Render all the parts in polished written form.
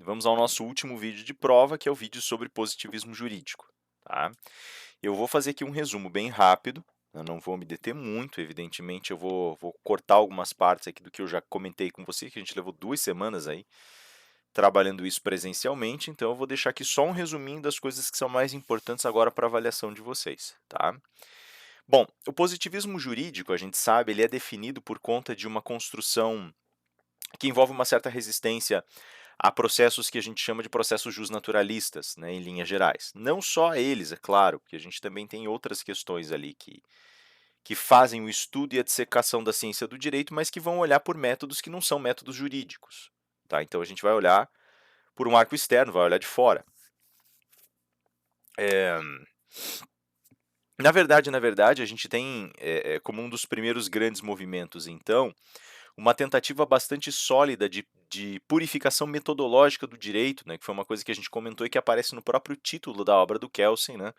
Vamos ao nosso último vídeo de prova, que é o vídeo sobre positivismo jurídico, tá? Eu vou fazer aqui um resumo bem rápido, eu não vou me deter muito, evidentemente, eu vou cortar algumas partes aqui do que eu já comentei com você, que a gente levou 2 semanas aí trabalhando isso presencialmente, então eu vou deixar aqui só um resuminho das coisas que são mais importantes agora para avaliação de vocês, tá? Bom, o positivismo jurídico, a gente sabe, ele é definido por conta de uma construção que envolve uma certa resistência a processos que a gente chama de processos justnaturalistas, né, em linhas gerais. Não só a eles, é claro, porque a gente também tem outras questões ali que fazem o estudo e a dissecação da ciência do direito, mas que vão olhar por métodos que não são métodos jurídicos. Tá? Então a gente vai olhar por um arco externo, vai olhar de fora. É, na verdade, a gente tem como um dos primeiros grandes movimentos, então, uma tentativa bastante sólida de purificação metodológica do direito, né, que foi uma coisa que a gente comentou e que aparece no próprio título da obra do Kelsen, né?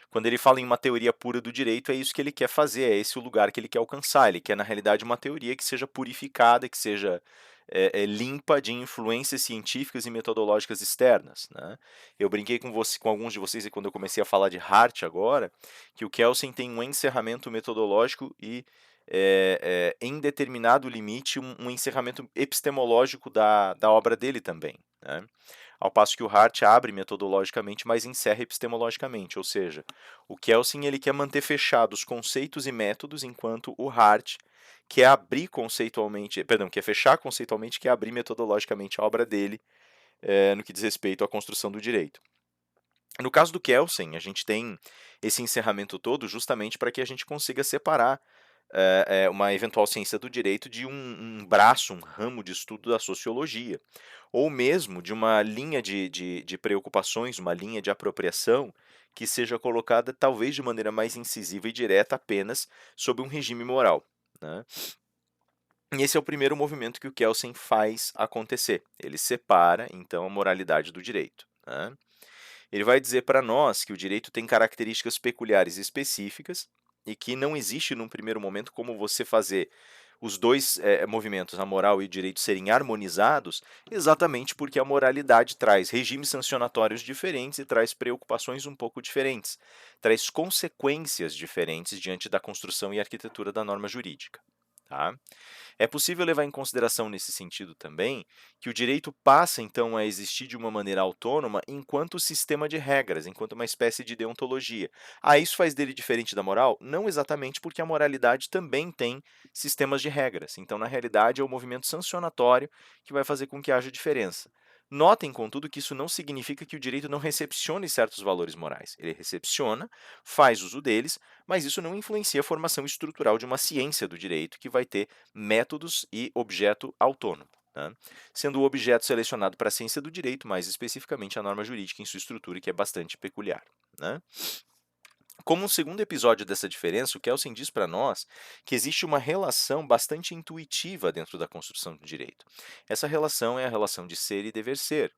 Quando ele fala em uma teoria pura do direito, é isso que ele quer fazer, é esse o lugar que ele quer alcançar. Ele quer, na realidade, uma teoria que seja purificada, que seja limpa de influências científicas e metodológicas externas, né? Eu brinquei com alguns de vocês quando eu comecei a falar de Hart agora, que o Kelsen tem um encerramento metodológico e, em determinado limite, um encerramento epistemológico da obra dele também, né? Ao passo que o Hart abre metodologicamente, mas encerra epistemologicamente, ou seja, o Kelsen ele quer manter fechados conceitos e métodos, enquanto o Hart quer abrir conceitualmente, perdão, quer fechar conceitualmente, quer abrir metodologicamente a obra dele no que diz respeito à construção do direito. No caso do Kelsen, a gente tem esse encerramento todo justamente para que a gente consiga separar uma eventual ciência do direito de um braço, um ramo de estudo da sociologia, ou mesmo de uma linha de preocupações, uma linha de apropriação que seja colocada talvez de maneira mais incisiva e direta apenas sob um regime moral, né? E esse é o primeiro movimento que o Kelsen faz acontecer. Ele separa, então, a moralidade do direito, né? Ele vai dizer para nós que o direito tem características peculiares e específicas e que não existe, num primeiro momento, como você fazer os dois movimentos, a moral e o direito, serem harmonizados, exatamente porque a moralidade traz regimes sancionatórios diferentes e traz preocupações um pouco diferentes, traz consequências diferentes diante da construção e arquitetura da norma jurídica. Tá? É possível levar em consideração nesse sentido também que o direito passa então a existir de uma maneira autônoma enquanto sistema de regras, enquanto uma espécie de deontologia. Ah, isso faz dele diferente da moral? Não exatamente, porque a moralidade também tem sistemas de regras. Então, na realidade, é o movimento sancionatório que vai fazer com que haja diferença. Notem, contudo, que isso não significa que o direito não recepcione certos valores morais. Ele recepciona, faz uso deles, mas isso não influencia a formação estrutural de uma ciência do direito que vai ter métodos e objeto autônomo, né? Sendo o objeto selecionado para a ciência do direito, mais especificamente a norma jurídica em sua estrutura, que é bastante peculiar, né? Como um segundo episódio dessa diferença, o Kelsen diz para nós que existe uma relação bastante intuitiva dentro da construção do direito. Essa relação é a relação de ser e dever ser.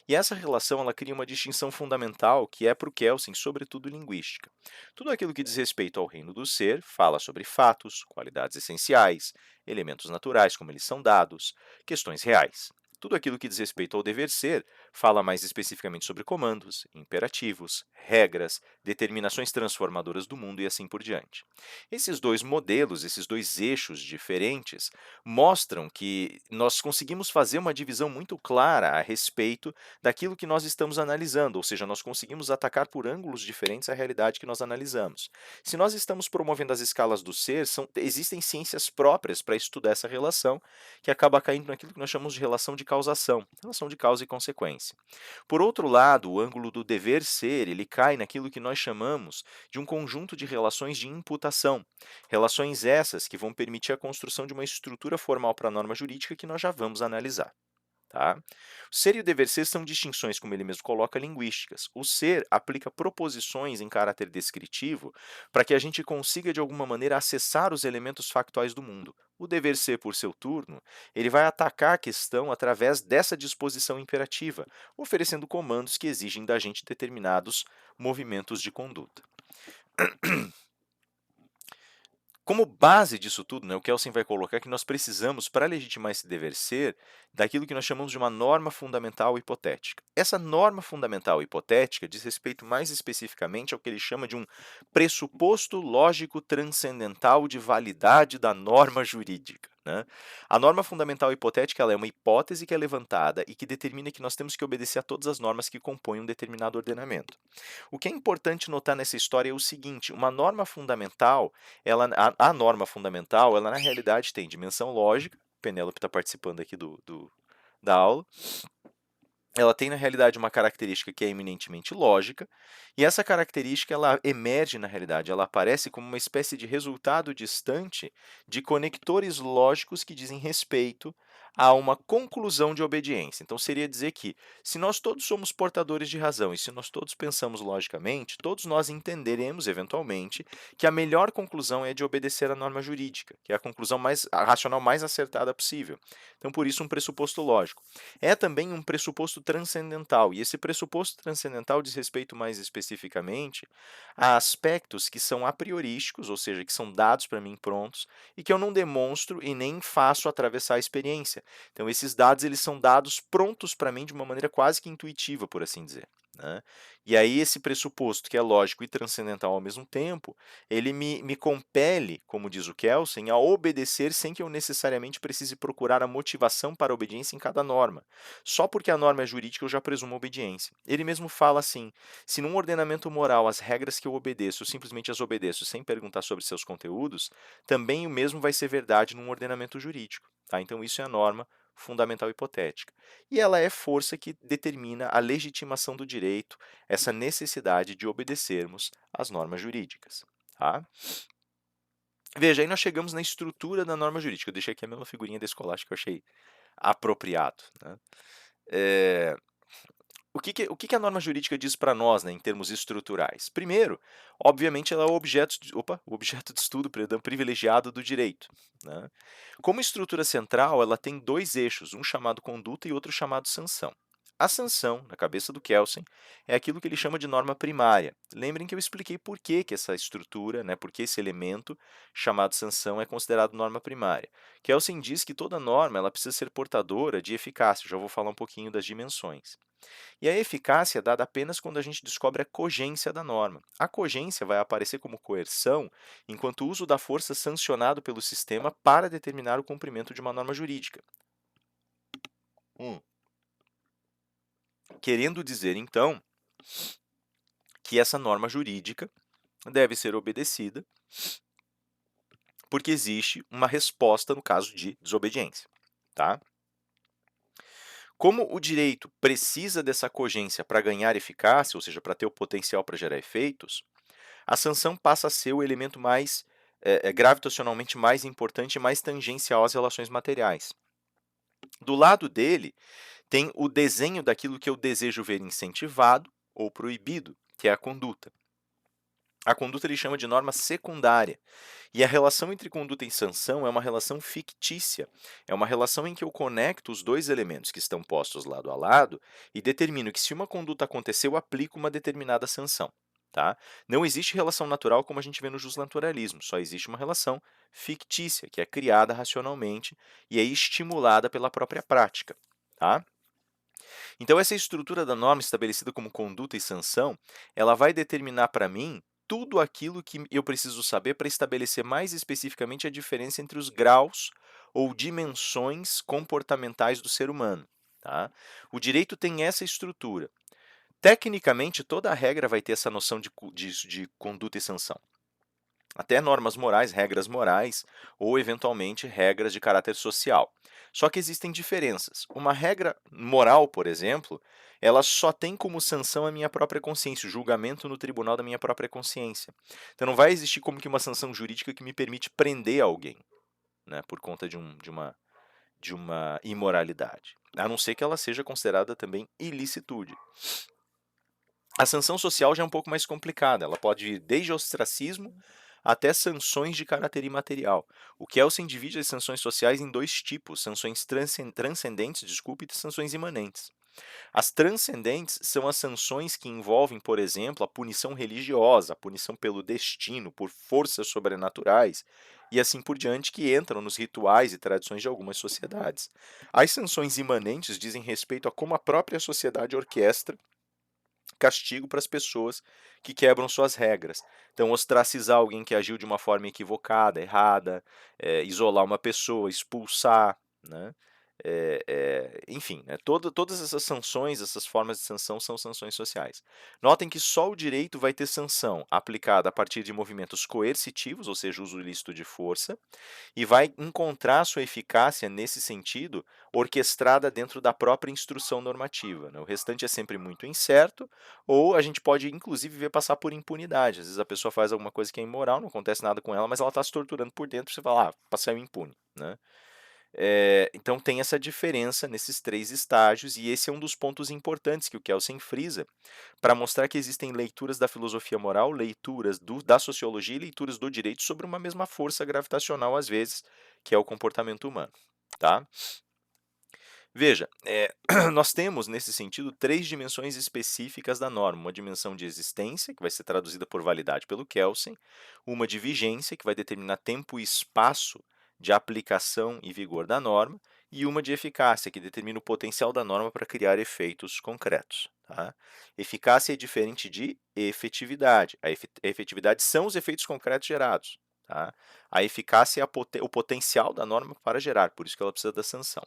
E essa relação ela cria uma distinção fundamental que é para o Kelsen, sobretudo linguística. Tudo aquilo que diz respeito ao reino do ser fala sobre fatos, qualidades essenciais, elementos naturais como eles são dados, questões reais. Tudo aquilo que diz respeito ao dever ser fala mais especificamente sobre comandos, imperativos, regras, determinações transformadoras do mundo e assim por diante. Esses dois modelos, esses dois eixos diferentes, mostram que nós conseguimos fazer uma divisão muito clara a respeito daquilo que nós estamos analisando, ou seja, nós conseguimos atacar por ângulos diferentes a realidade que nós analisamos. Se nós estamos promovendo as escalas do ser, existem ciências próprias para estudar essa relação, que acaba caindo naquilo que nós chamamos de relação de causa e consequência. Por outro lado, o ângulo do dever ser, ele cai naquilo que nós chamamos de um conjunto de relações de imputação, relações essas que vão permitir a construção de uma estrutura formal para a norma jurídica que nós já vamos analisar. Tá? O ser e o dever ser são distinções, como ele mesmo coloca, linguísticas. O ser aplica proposições em caráter descritivo para que a gente consiga, de alguma maneira, acessar os elementos factuais do mundo. O dever ser, por seu turno, ele vai atacar a questão através dessa disposição imperativa, oferecendo comandos que exigem da gente determinados movimentos de conduta. Como base disso tudo, né, o Kelsen vai colocar que nós precisamos, para legitimar esse dever ser, daquilo que nós chamamos de uma norma fundamental hipotética. Essa norma fundamental hipotética diz respeito mais especificamente ao que ele chama de um pressuposto lógico transcendental de validade da norma jurídica, né? A norma fundamental hipotética ela é uma hipótese que é levantada e que determina que nós temos que obedecer a todas as normas que compõem um determinado ordenamento. O que é importante notar nessa história é o seguinte: uma norma fundamental, a norma fundamental, ela na realidade tem dimensão lógica, Penélope está participando aqui da aula, ela tem na realidade uma característica que é eminentemente lógica, e essa característica ela emerge na realidade, ela aparece como uma espécie de resultado distante de conectores lógicos que dizem respeito a uma conclusão de obediência. Então seria dizer que, se nós todos somos portadores de razão e se nós todos pensamos logicamente, todos nós entenderemos eventualmente que a melhor conclusão é de obedecer à norma jurídica, que é a conclusão a racional mais acertada possível. Então por isso um pressuposto lógico. É também um pressuposto transcendental, e esse pressuposto transcendental diz respeito mais especificamente a aspectos que são a priorísticos, ou seja, que são dados para mim prontos, e que eu não demonstro e nem faço atravessar a experiência. Então, esses dados eles são dados prontos para mim de uma maneira quase que intuitiva, por assim dizer, né? E aí, esse pressuposto, que é lógico e transcendental ao mesmo tempo, ele me compele, como diz o Kelsen, a obedecer sem que eu necessariamente precise procurar a motivação para a obediência em cada norma. Só porque a norma é jurídica eu já presumo obediência. Ele mesmo fala assim: se num ordenamento moral as regras que eu obedeço, eu simplesmente as obedeço sem perguntar sobre seus conteúdos, também o mesmo vai ser verdade num ordenamento jurídico. Tá? Então, isso é a norma fundamental hipotética. E ela é força que determina a legitimação do direito, essa necessidade de obedecermos às normas jurídicas. Tá? Veja, aí nós chegamos na estrutura da norma jurídica. Eu deixei aqui a mesma figurinha da escolástica que eu achei apropriado. Né? É, o que a norma jurídica diz para nós, né, em termos estruturais? Primeiro, obviamente, ela é o objeto de estudo, perdão, privilegiado do direito. Né? Como estrutura central, ela tem dois eixos, um chamado conduta e outro chamado sanção. A sanção, na cabeça do Kelsen, é aquilo que ele chama de norma primária. Lembrem que eu expliquei por que essa estrutura, né, por que esse elemento chamado sanção é considerado norma primária. Kelsen diz que toda norma ela precisa ser portadora de eficácia. Eu já vou falar um pouquinho das dimensões. E a eficácia é dada apenas quando a gente descobre a cogência da norma. A cogência vai aparecer como coerção enquanto o uso da força sancionado pelo sistema para determinar o cumprimento de uma norma jurídica. Querendo dizer, então, que essa norma jurídica deve ser obedecida porque existe uma resposta no caso de desobediência. Tá? Como o direito precisa dessa cogência para ganhar eficácia, ou seja, para ter o potencial para gerar efeitos, a sanção passa a ser o elemento mais gravitacionalmente mais importante e mais tangencial às relações materiais. Do lado dele, tem o desenho daquilo que eu desejo ver incentivado ou proibido, que é a conduta. A conduta ele chama de norma secundária. E a relação entre conduta e sanção é uma relação fictícia. É uma relação em que eu conecto os dois elementos que estão postos lado a lado e determino que, se uma conduta acontecer, eu aplico uma determinada sanção. Tá? Não existe relação natural como a gente vê no justnaturalismo, só existe uma relação fictícia, que é criada racionalmente e é estimulada pela própria prática. Tá? Então, essa estrutura da norma estabelecida como conduta e sanção, ela vai determinar para mim tudo aquilo que eu preciso saber para estabelecer mais especificamente a diferença entre os graus ou dimensões comportamentais do ser humano. Tá? O direito tem essa estrutura. Tecnicamente, toda a regra vai ter essa noção de conduta e sanção. Até normas morais, regras morais ou, eventualmente, regras de caráter social. Só que existem diferenças. Uma regra moral, por exemplo, ela só tem como sanção a minha própria consciência, o julgamento no tribunal da minha própria consciência. Então não vai existir como que uma sanção jurídica que me permite prender alguém, né, por conta de uma imoralidade, a não ser que ela seja considerada também ilicitude. A sanção social já é um pouco mais complicada, ela pode ir desde ostracismo até sanções de caráter imaterial. O Kelsen divide as sanções sociais em dois tipos, sanções transcendentes, desculpe, e sanções imanentes. As transcendentes são as sanções que envolvem, por exemplo, a punição religiosa, a punição pelo destino, por forças sobrenaturais e assim por diante, que entram nos rituais e tradições de algumas sociedades. As sanções imanentes dizem respeito a como a própria sociedade orquestra castigo para as pessoas que quebram suas regras. Então, ostracizar alguém que agiu de uma forma equivocada, errada, isolar uma pessoa, expulsar, né? Enfim, né, todas essas sanções, essas formas de sanção são sanções sociais. Notem que só o direito vai ter sanção aplicada a partir de movimentos coercitivos, ou seja, uso ilícito de força, e vai encontrar sua eficácia nesse sentido orquestrada dentro da própria instrução normativa, né? O restante é sempre muito incerto, ou a gente pode inclusive ver passar por impunidade. Às vezes a pessoa faz alguma coisa que é imoral, não acontece nada com ela, mas ela está se torturando por dentro, você fala, passou impune, né? Então tem essa diferença nesses três estágios, e esse é um dos pontos importantes que o Kelsen frisa, para mostrar que existem leituras da filosofia moral, leituras da sociologia e leituras do direito sobre uma mesma força gravitacional, às vezes, que é o comportamento humano. Tá? Veja, nós temos, nesse sentido, três dimensões específicas da norma. Uma dimensão de existência, que vai ser traduzida por validade pelo Kelsen, uma de vigência, que vai determinar tempo e espaço de aplicação e vigor da norma, e uma de eficácia, que determina o potencial da norma para criar efeitos concretos. Tá? Eficácia é diferente de efetividade. A efetividade são os efeitos concretos gerados. Tá? A eficácia é o potencial da norma para gerar, por isso que ela precisa da sanção.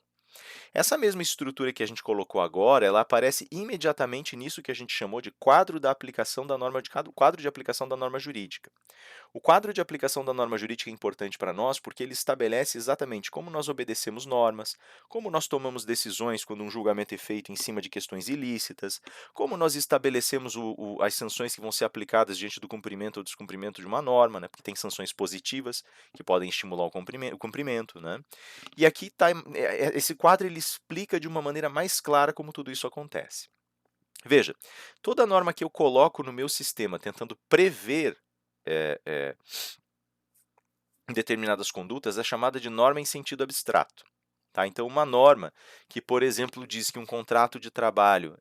Essa mesma estrutura que a gente colocou agora, ela aparece imediatamente nisso que a gente chamou de quadro da aplicação da norma quadro de aplicação da norma jurídica. O quadro de aplicação da norma jurídica é importante para nós porque ele estabelece exatamente como nós obedecemos normas, como nós tomamos decisões quando um julgamento é feito em cima de questões ilícitas, como nós estabelecemos as sanções que vão ser aplicadas diante do cumprimento ou descumprimento de uma norma, né, porque tem sanções positivas que podem estimular o cumprimento, né? E aqui tá, esse quadro ele explica de uma maneira mais clara como tudo isso acontece. Veja, toda norma que eu coloco no meu sistema tentando prever é, é, determinadas condutas é chamada de norma em sentido abstrato. Tá? Então, uma norma que, por exemplo, diz que um contrato de trabalho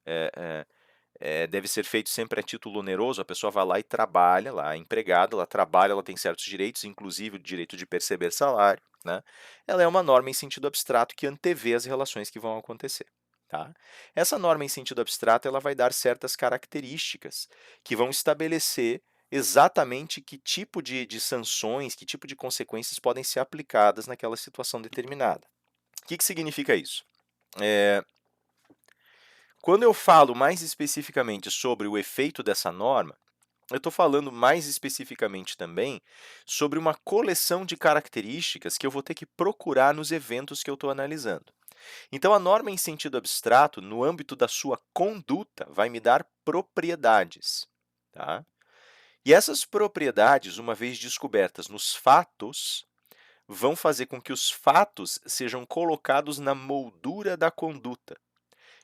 deve ser feito sempre a título oneroso, a pessoa vai lá e trabalha, lá é empregada, ela trabalha, ela tem certos direitos, inclusive o direito de perceber salário, né? Ela é uma norma em sentido abstrato que antevê as relações que vão acontecer. Tá? Essa norma em sentido abstrato ela vai dar certas características que vão estabelecer exatamente que tipo de sanções, que tipo de consequências podem ser aplicadas naquela situação determinada. O que significa isso? Quando eu falo mais especificamente sobre o efeito dessa norma, eu estou falando mais especificamente também sobre uma coleção de características que eu vou ter que procurar nos eventos que eu estou analisando. Então, a norma em sentido abstrato, no âmbito da sua conduta, vai me dar propriedades. Tá? E essas propriedades, uma vez descobertas nos fatos, vão fazer com que os fatos sejam colocados na moldura da conduta,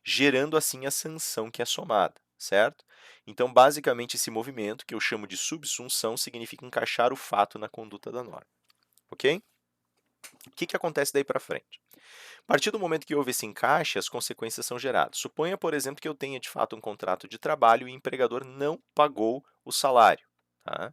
gerando assim a sanção que é somada, certo? Então, basicamente, esse movimento, que eu chamo de subsunção, significa encaixar o fato na conduta da norma, ok? O que acontece daí para frente? A partir do momento que houve esse encaixe, as consequências são geradas. Suponha, por exemplo, que eu tenha de fato um contrato de trabalho e o empregador não pagou o salário. Tá?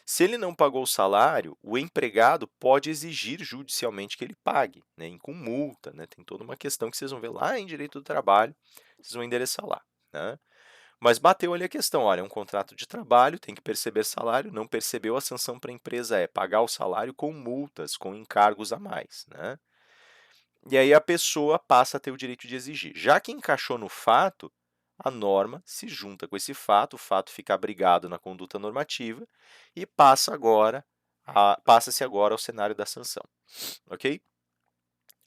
Se ele não pagou o salário, o empregado pode exigir judicialmente que ele pague, né, com multa, né, tem toda uma questão que vocês vão ver lá em direito do trabalho, vocês vão endereçar lá. Né? Mas bateu ali a questão, olha, é um contrato de trabalho, tem que perceber salário, não percebeu, a sanção para a empresa é pagar o salário com multas, com encargos a mais. Né? E aí a pessoa passa a ter o direito de exigir. Já que encaixou no fato, a norma se junta com esse fato, o fato fica abrigado na conduta normativa e passa-se agora ao cenário da sanção. Ok?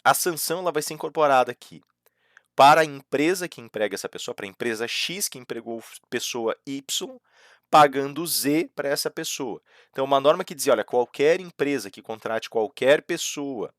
A sanção ela vai ser incorporada aqui para a empresa que emprega essa pessoa, para a empresa X que empregou pessoa Y, pagando Z para essa pessoa. Então, uma norma que dizia, olha, qualquer empresa que contrate qualquer pessoa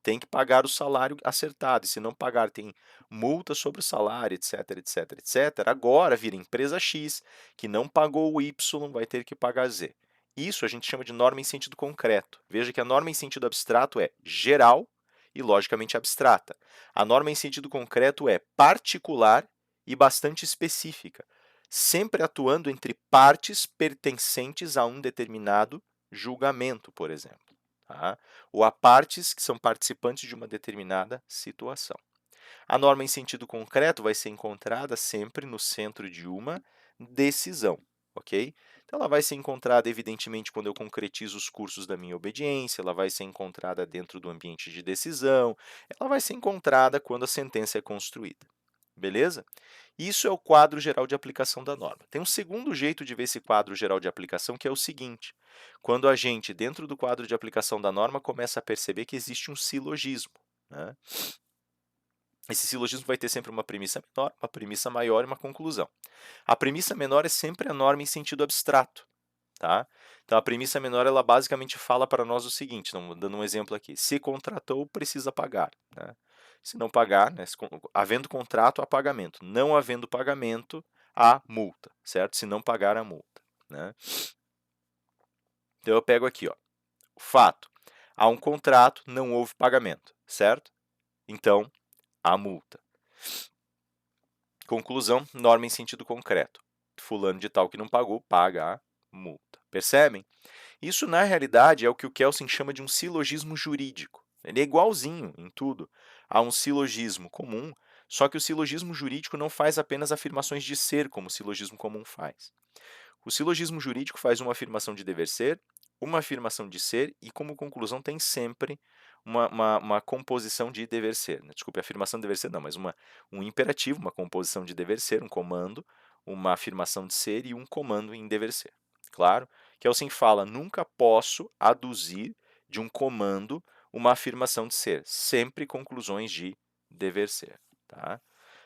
tem que pagar o salário acertado, e se não pagar tem multa sobre o salário, etc, etc, etc. Agora vira empresa X, que não pagou o Y, vai ter que pagar Z. Isso a gente chama de norma em sentido concreto. Veja que a norma em sentido abstrato é geral e logicamente abstrata. A norma em sentido concreto é particular e bastante específica, sempre atuando entre partes pertencentes a um determinado julgamento, por exemplo, tá? Ou a partes que são participantes de uma determinada situação. A norma em sentido concreto vai ser encontrada sempre no centro de uma decisão, ok? Então, ela vai ser encontrada, evidentemente, quando eu concretizo os cursos da minha obediência, ela vai ser encontrada dentro do ambiente de decisão, ela vai ser encontrada quando a sentença é construída, beleza? Isso é o quadro geral de aplicação da norma. Tem um segundo jeito de ver esse quadro geral de aplicação, que é o seguinte: quando a gente, dentro do quadro de aplicação da norma, começa a perceber que existe um silogismo, né? Esse silogismo vai ter sempre uma premissa menor, uma premissa maior e uma conclusão. A premissa menor é sempre a norma em sentido abstrato, tá? Então, a premissa menor, ela basicamente fala para nós o seguinte, dando um exemplo aqui: se contratou, precisa pagar, né? Se não pagar, né, havendo contrato, há pagamento. Não havendo pagamento, há multa, certo? Se não pagar, há multa, né? Então, eu pego aqui, ó, o fato: há um contrato, não houve pagamento, certo? Então, há multa. Conclusão, norma em sentido concreto. Fulano de tal que não pagou, paga a multa. Percebem? Isso, na realidade, é o que o Kelsen chama de um silogismo jurídico. Ele é igualzinho em tudo a um silogismo comum, só que o silogismo jurídico não faz apenas afirmações de ser, como o silogismo comum faz. O silogismo jurídico faz uma afirmação de dever ser, uma afirmação de ser e, como conclusão, tem sempre uma composição de dever ser, né? Desculpe, afirmação de dever ser não, mas um imperativo, uma composição de dever ser, um comando, uma afirmação de ser e um comando em dever ser. Claro? Kelsen fala: nunca posso aduzir de um comando uma afirmação de ser, sempre conclusões de dever ser. Tá?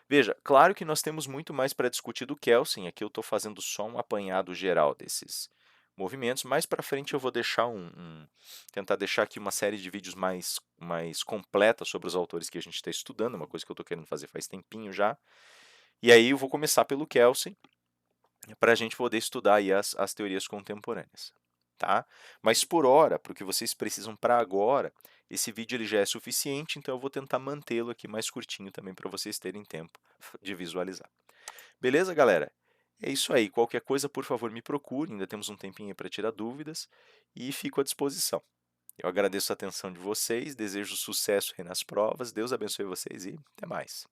Veja, claro que nós temos muito mais para discutir do Kelsen, aqui eu estou fazendo só um apanhado geral desses movimentos. Mais para frente eu vou deixar tentar deixar aqui uma série de vídeos mais completa sobre os autores que a gente está estudando, uma coisa que eu estou querendo fazer faz tempinho já. E aí eu vou começar pelo Kelsen, para a gente poder estudar aí as teorias contemporâneas. Tá? Mas por hora, para o que vocês precisam para agora, esse vídeo ele já é suficiente, então eu vou tentar mantê-lo aqui mais curtinho também para vocês terem tempo de visualizar. Beleza, galera? É isso aí. Qualquer coisa, por favor, me procure. Ainda temos um tempinho para tirar dúvidas e fico à disposição. Eu agradeço a atenção de vocês, desejo sucesso aí nas provas, Deus abençoe vocês e até mais.